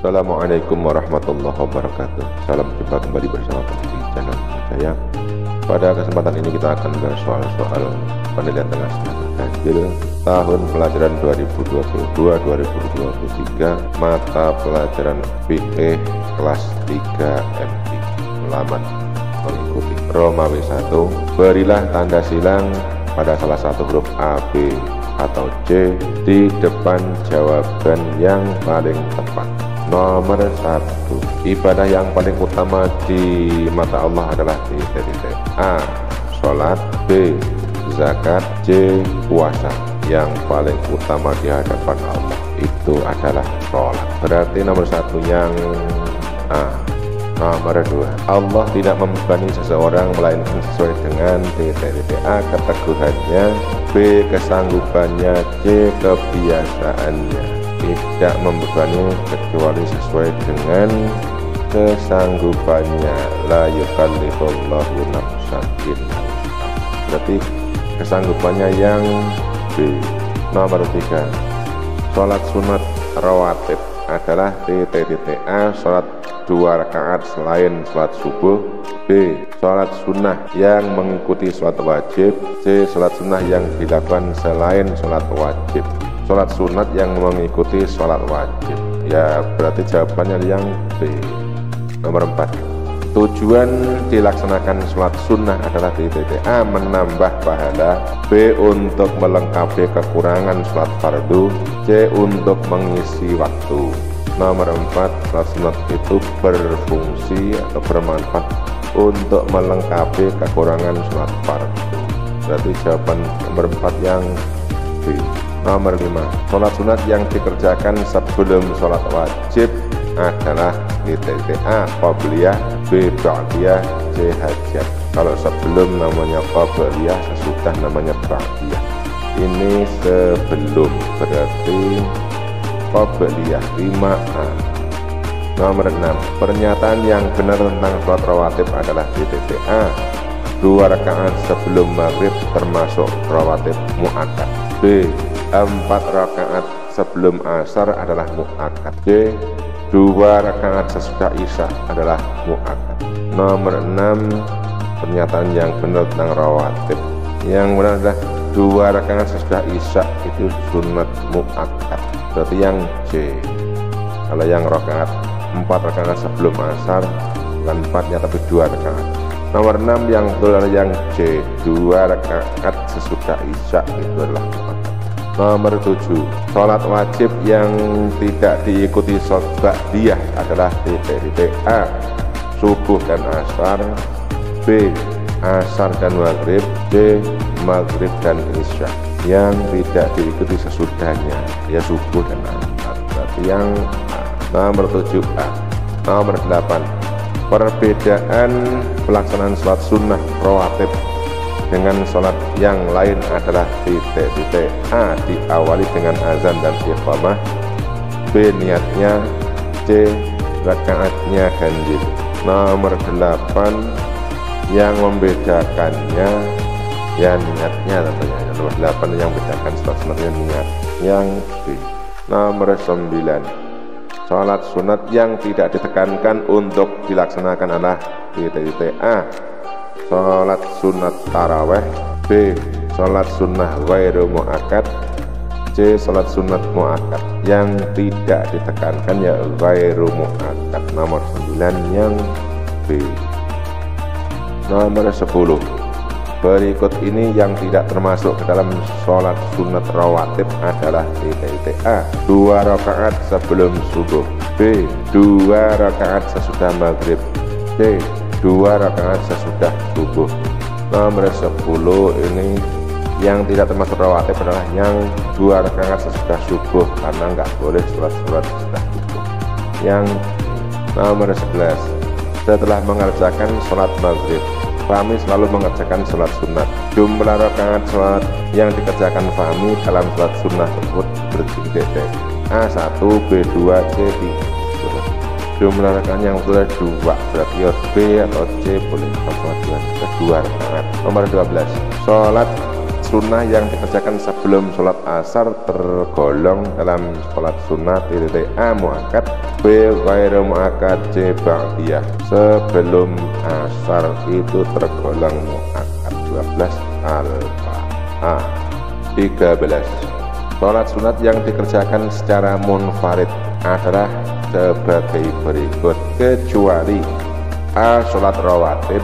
Assalamualaikum warahmatullahi wabarakatuh. Salam jumpa kembali bersama kami di channel saya. Pada kesempatan ini kita akan membahas soal-soal penilaian tengah semester ganjil tahun pelajaran 2022-2023 mata pelajaran fikih kelas 3 MI. Selamat mengikuti. Romawi 1. Berilah tanda silang pada salah satu huruf A, B, atau C di depan jawaban yang paling tepat. Nomor 1. Ibadah yang paling utama di mata Allah adalah titik-titik. A. Sholat. B. Zakat. C. Puasa. Yang paling utama di hadapan Allah itu adalah sholat. Berarti nomor 1 yang A. Nomor 2. Allah tidak membebani seseorang melainkan sesuai dengan titik-titik. A. Keteguhannya. B. Kesanggupannya. C. Kebiasaannya. Tidak membebani kecuali sesuai dengan kesanggupannya. La yukallifullahu nafsan illa wus'aha. Berarti kesanggupannya yang B. Nomor 3. Sholat sunat rawatib adalah titik-titik. A. Sholat 2 rakaat selain sholat subuh. B. Sholat sunnah yang mengikuti sholat wajib. C. Sholat sunnah yang dilakukan selain sholat wajib. Sholat sunat yang mengikuti sholat wajib. Ya berarti jawabannya yang B. Nomor 4. Tujuan dilaksanakan sholat sunnah adalah titik. A. Menambah pahala. B. Untuk melengkapi kekurangan sholat fardu. C. Untuk mengisi waktu. Nomor 4. Sholat sunat itu berfungsi atau bermanfaat untuk melengkapi kekurangan sholat fardu. Berarti jawaban nomor 4 yang B. Nomor 5. Sholat sunat yang dikerjakan sebelum sholat wajib adalah titik. A. Qobliyah. B. Ba'diyah. C. Hajat. Kalau sebelum namanya qobliyah, sesudah namanya ba'diyah. Ini sebelum, berarti qobliyah. 5A. Nomor 6. Pernyataan yang benar tentang sholat rawatib adalah titik. A. 2 rakaat sebelum maghrib termasuk rawatib mu'akkad. B. 4 rakaat sebelum asar adalah mu'akkad. C. 2 rakaat sesudah isya adalah mu'akkad. Nomor 6. Pernyataan yang benar tentang rawatib. Yang benar adalah 2 rakaat sesudah isya itu sunat mu'akkad. Berarti yang C. Kalau yang rakaat 4 rakaat sebelum asar bukan 4-nya tapi 2 rakaat. Nomor 6 yang betul adalah yang C. 2 rakaat sesudah isya itu adalah mu'akkad. Nomor 7. Sholat wajib yang tidak diikuti sholat ba'diyah adalah titik. A. Subuh dan asar. B. Asar dan maghrib. C. Maghrib dan isya. Yang tidak diikuti sesudahnya ya subuh dan asar. Berarti yang A. Nomor 7A. Nomor 8. Perbedaan pelaksanaan sholat sunnah rawatib dengan sholat yang lain adalah titik. A. Diawali dengan azan dan iqamah. B. Niatnya. C. Rakaatnya ganjil. Nomor 8. Yang membedakannya ya niatnya tentunya. Nomor 8 yang membedakan sholat sunatnya niat. Yang B. Nomor 9. Sholat sunat yang tidak ditekankan untuk dilaksanakan adalah titik. A. Sholat sunat taraweh. B. Sholat sunnah ghairu mu'akkad. C. Sholat sunat mu'akkad. Yang tidak ditekankan ya ghairu mu'akkad. Nomor 9 yang B. Nomor 10. Berikut ini yang tidak termasuk ke dalam sholat sunat rawatib adalah titik. A. 2 rakaat sebelum subuh. B. 2 rakaat sesudah maghrib. C. 2 rakaat sesudah subuh. Nomor 10 ini yang tidak termasuk rawatib adalah yang 2 rakaat sesudah subuh karena nggak boleh sholat sesudah subuh. Yang nomor 11. Setelah mengerjakan sholat maghrib, Fahmi selalu mengerjakan sholat sunat. Jumlah rakaat sholat yang dikerjakan Fahmi dalam sholat sunnah tersebut bertitik. A. 1, B. 2, C. 3. Jumlah rakaat yang betul 2, berarti B atau C boleh 2 rakaat. Nomor 12. Sholat sunnah yang dikerjakan sebelum sholat asar tergolong dalam sholat sunnah A muakkad, B ghairu muakkad, C ba'diyah. Sebelum asar itu tergolong muakkad. 12 Al-Fa'ah. 13. Sholat sunat yang dikerjakan secara munfarid adalah sebagai berikut, kecuali A. Sholat rawatib,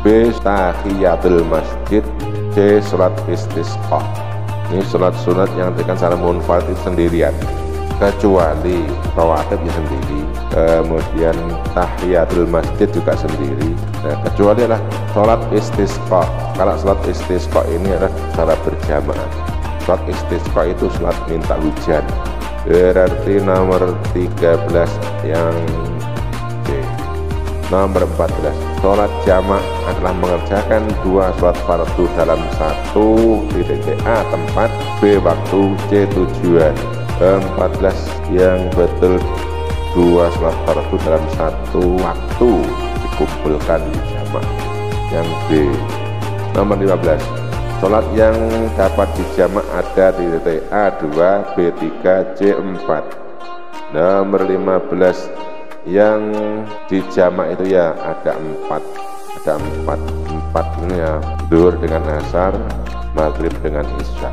B. Tahiyatul masjid, C. Sholat istisqa. Ini sholat sunat yang dikerjakan secara munfarid itu sendirian, kecuali rawatib ya sendiri, kemudian tahiyatul masjid juga sendiri. Nah, kecuali adalah sholat istisqa. Kalau sholat istisqa ini adalah secara berjamaah. Sholat istisqa itu sholat minta hujan. Berarti nomor 13 yang C. Nomor 14, sholat jamak adalah mengerjakan 2 sholat fardu dalam satu A tempat, B waktu, C tujuan. 14 yang betul, 2 sholat fardu dalam satu waktu dikumpulkan di jamak. Yang B. Nomor 15, sholat yang dapat dijamak ada di A 2, B 3, C 4. Nomor 15 yang dijamak itu ya ada 4. Ada 4 ini ya, zuhur dengan asar, maghrib dengan isya.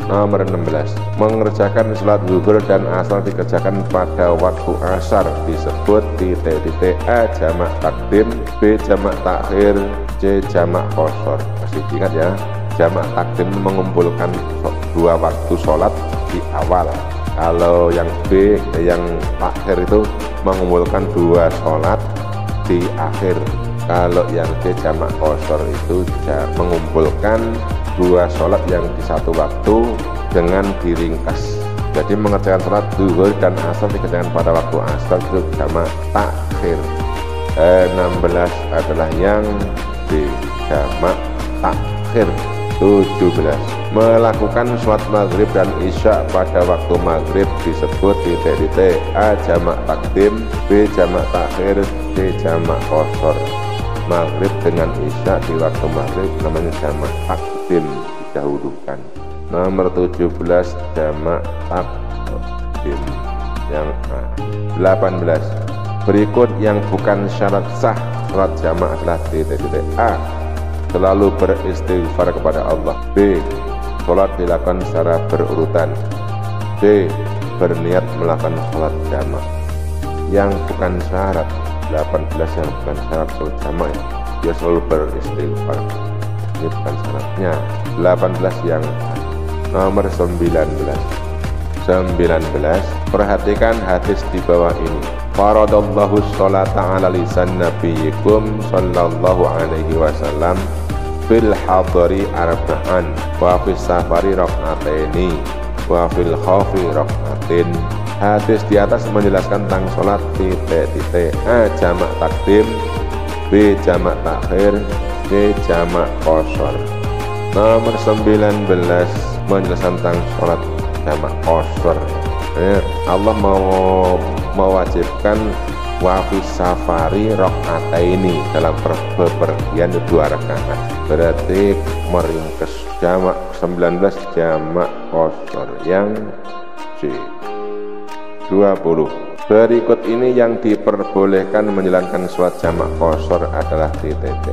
Nomor 16, mengerjakan sholat zuhur dan asar dikerjakan pada waktu asar disebut A jamak takdim, B jamak takhir, C jamak qashar. Masih ingat ya, jamak takdim mengumpulkan 2 waktu sholat di awal. Kalau yang B, yang takhir itu mengumpulkan 2 sholat di akhir. Kalau yang C jamak qashar itu mengumpulkan 2 sholat yang di satu waktu dengan diringkas. Jadi mengerjakan sholat zuhur dan asar dikerjakan pada waktu asar itu jamak takhir. 16 adalah yang D jamak takhir. 17, melakukan sholat maghrib dan isya pada waktu maghrib disebut A jamak takdim, B jamak takhir, C jamak qashar. Maghrib dengan isya di waktu maghrib namanya jamak takdim, didahulukan. Nomor 17 jamak takdim yang A. 18, berikut yang bukan syarat sah sholat jamak adalah A. Selalu beristighfar kepada Allah, B. Sholat dilakukan secara berurutan, C. Berniat melakukan sholat jamak. Yang bukan syarat, 18 yang bukan syarat sholat jamak, dia selalu beristighfar. Ini bukan syaratnya. 18 yang nomor 19. 19, perhatikan hadis di bawah ini. Faradallahu sholata ala lisan nabiyikum sallallahu alaihi wasallam fil hadari arba'an wa fis safari rak'ataini wa fil khawfi rak'atin. Hadis di atas menjelaskan tentang sholat A jamak takdim, B jamak takhir, C jamak qashar. Nomor 19 menjelaskan tentang sholat jamak qashar. Allah mewajibkan wafis safari rak'ataini dalam bepergian 2 rakaat. Berarti meringkas jamak 19 jamak qashar yang C. 20, berikut ini yang diperbolehkan menjalankan sholat jamak qashar adalah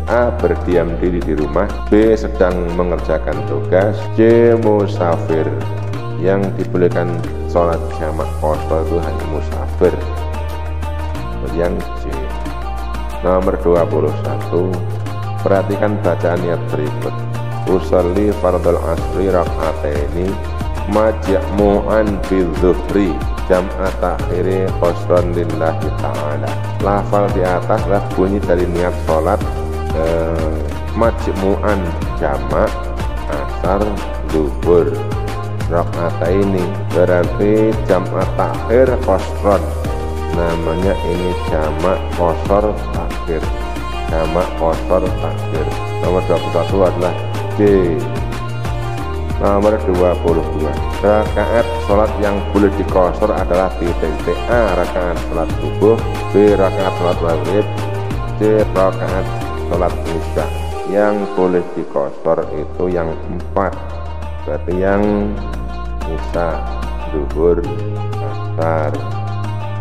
A. berdiam diri di rumah, B. sedang mengerjakan tugas, C. musafir. Yang dibolehkan sholat jamak qashar itu hanya musafir. Yang C. Nomor 21, perhatikan bacaan niat berikut. Usolli fardhul asri rak'ataini majmu'an bidzuhri jam'a takhiri qasran lillahi ta'ala. Lafal di atas adalah bunyi dari niat sholat majmu'an jamak asar zuhur rak'ataini, berarti jamak takhir qasran, namanya ini jamak qashar takhir, jamak qashar takhir. Nomor 21 adalah D. Nomor 22, rakaat sholat yang boleh diqashar adalah A. rakaat sholat subuh, B. rakaat sholat maghrib, C. rakaat sholat isya. Yang boleh diqashar itu yang 4. berarti yang isya, zuhur, asar.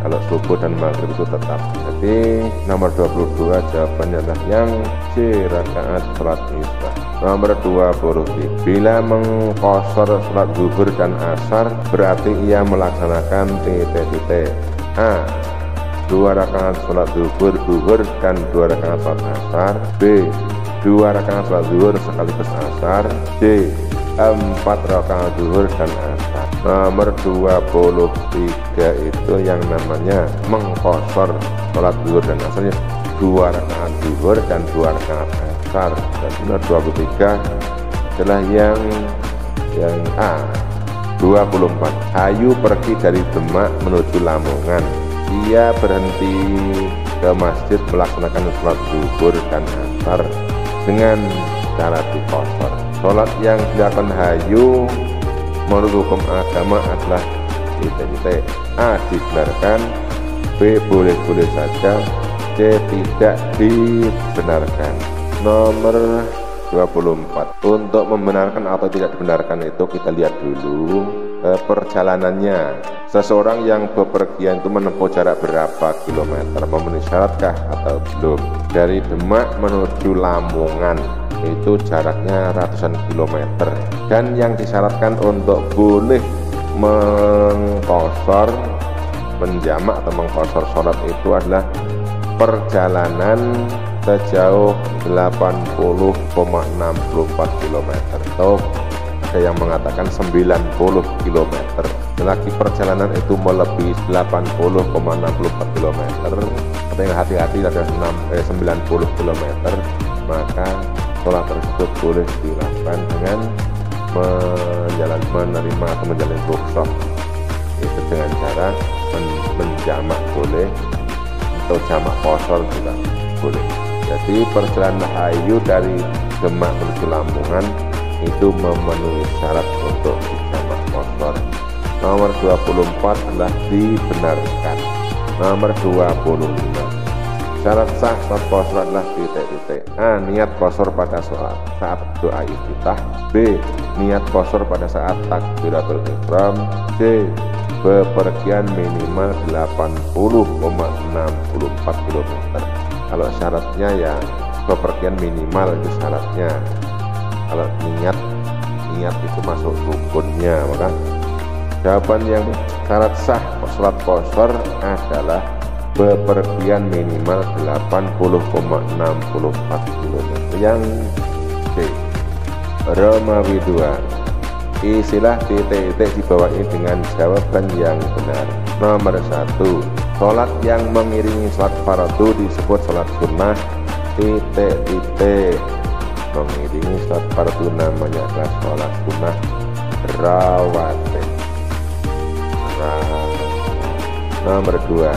Kalau subuh dan maghrib itu tetap. Jadi nomor 22 jawabannya adalah yang C, rakaat sholat isya. Nomor 23, bila mengqashar sholat zuhur dan asar berarti ia melaksanakan titik-titik. A, 2 rakaat sholat zuhur dan 2 rakaat sholat asar. B, 2 rakaat sholat zuhur sekaligus asar. C, 4 rakaat zuhur dan asar. Nomor 23 itu yang namanya mengqashar sholat zuhur dan asarnya 2 rakaat zuhur dan 2 rakaat asar. Dan nomor 23 adalah yang A, 24. Hayu pergi dari Demak menuju Lamongan. Ia berhenti ke masjid melaksanakan sholat zuhur dan asar dengan cara diqashar. Sholat yang dilakukan Hayu menurut hukum agama adalah titik-titik. A, dibenarkan. B, boleh-boleh saja. C, tidak dibenarkan. Nomor 24, untuk membenarkan atau tidak dibenarkan itu kita lihat dulu perjalanannya. Seseorang yang bepergian itu menempuh jarak berapa kilometer, memenuhi syaratkah atau belum. Dari Demak menuju Lamongan itu jaraknya ratusan kilometer, dan yang disyaratkan untuk boleh mengqashar, menjamak atau mengqashar sholat itu adalah perjalanan sejauh 80,64 km atau ada yang mengatakan 90 km. Selagi perjalanan itu melebihi 80,64 km, ada yang hati-hati ada 90 km, maka sholat tersebut boleh dilakukan dengan menerima atau menjalin rukhsah, itu dengan cara menjamak boleh, atau jamak qashar juga boleh. Jadi perjalanan Hayu dari Demak menuju Lamongan itu memenuhi syarat untuk dijamak qashar. Nomor 24 adalah dibenarkan. Nomor 25, syarat sah sholat qashar adalah titik-titik. A, niat qashar pada saat doa iftitah. B, niat qashar pada saat takbiratul ihram. C, bepergian minimal 80,64 km. Kalau syaratnya ya bepergian minimal itu syaratnya. Kalau niat itu masuk rukunnya, maka jawaban yang syarat sah sholat qashar adalah bepergian minimal 80,64 km. Yang C, Romawi 2, istilah titik-titik di bawah ini dengan jawaban yang benar. Nomor 1, sholat yang mengiringi sholat fardu disebut sholat sunnah titik-titik. Mengiringi sholat fardu namanya adalah sholat sunnah rawatib. Nomor 2,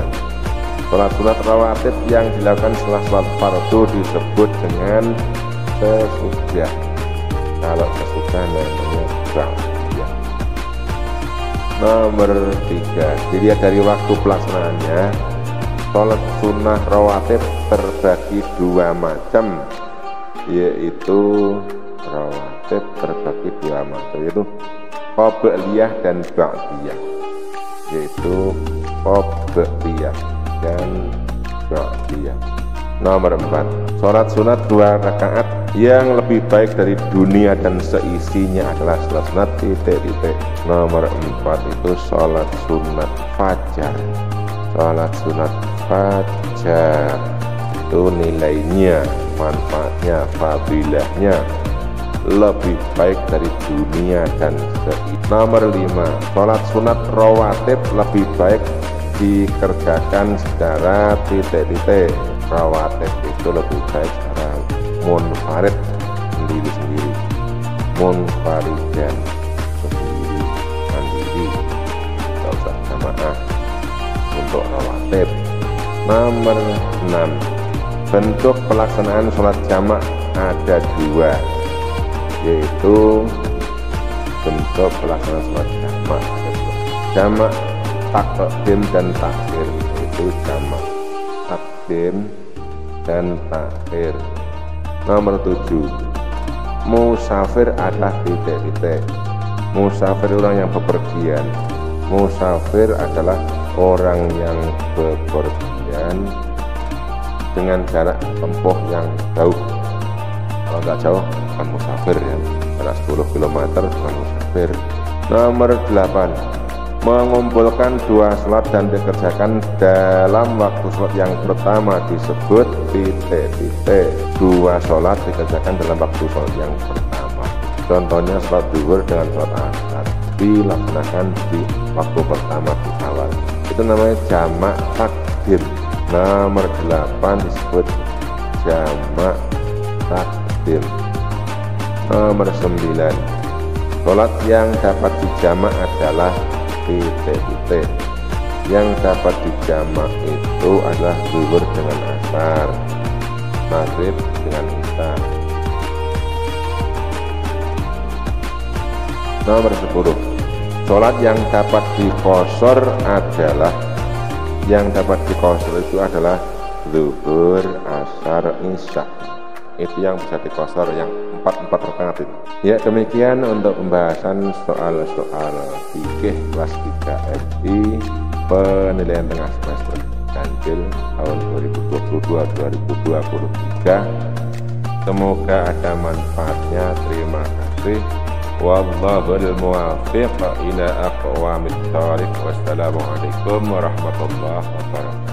sholat sunat rawatib yang dilakukan setelah sholat fardu disebut dengan sesudah. Kalau sesudah namanya ba'diyah. Nomor 3, dilihat dari waktu pelaksanaannya, sholat sunnah rawatib terbagi 2 macam, yaitu rawatib terbagi 2 macam, yaitu qobliyah dan ba'diyah. Yaitu qobliyah dan ba'diyah. Nomor 4, sholat sunat 2 rakaat yang lebih baik dari dunia dan seisinya adalah sholat sunat titik-titik. Nomor 4 itu sholat sunat fajar. Sholat sunat fajar itu nilainya, manfaatnya, fadilahnya lebih baik dari dunia dan seisinya. Nomor 5, sholat sunat rawatib lebih baik dikerjakan secara titik-titik. Rawatib itu lebih baik secara munfarid, sendiri-sendiri, munfaridan, sendiri, mandiri, tidak usah jamaah untuk rawatib. Nomor 6, bentuk pelaksanaan sholat jamak ada 2, yaitu bentuk pelaksanaan sholat jamak ada 2. Jamak takdim dan takhir, itu jamak takdim dan takhir. Nomor 7, musafir adalah titik-titik. Musafir orang yang bepergian. Musafir adalah orang yang bepergian dengan jarak tempuh yang jauh. Kalau nggak jauh bukan musafir ya, jarak 10 km bukan musafir. Nomor 8, mengumpulkan dua sholat dan dikerjakan dalam waktu sholat yang pertama disebut titik. Dua sholat dikerjakan dalam waktu sholat yang pertama. Contohnya sholat zuhur dengan sholat asar dilaksanakan di waktu pertama di awal. Itu namanya jamak takdim. Nomor 8 disebut jamak takdim. Nomor 9, sholat yang dapat dijamak adalah titik. Yang dapat dijamak itu adalah zuhur dengan asar, maghrib dengan isya. Nomor 10, sholat yang dapat dikosor adalah zuhur, asar, isya. Itu yang bisa dikosor, yang 4 rakaat itu. Ya, demikian untuk pembahasan soal-soal fikih kelas 3 FI penilaian tengah semester ganjil tahun 2022-2023. Semoga ada manfaatnya. Terima kasih. Wallahul muwaffiq ila aqwamit thoriq. Wassalamualaikum warahmatullahi wabarakatuh.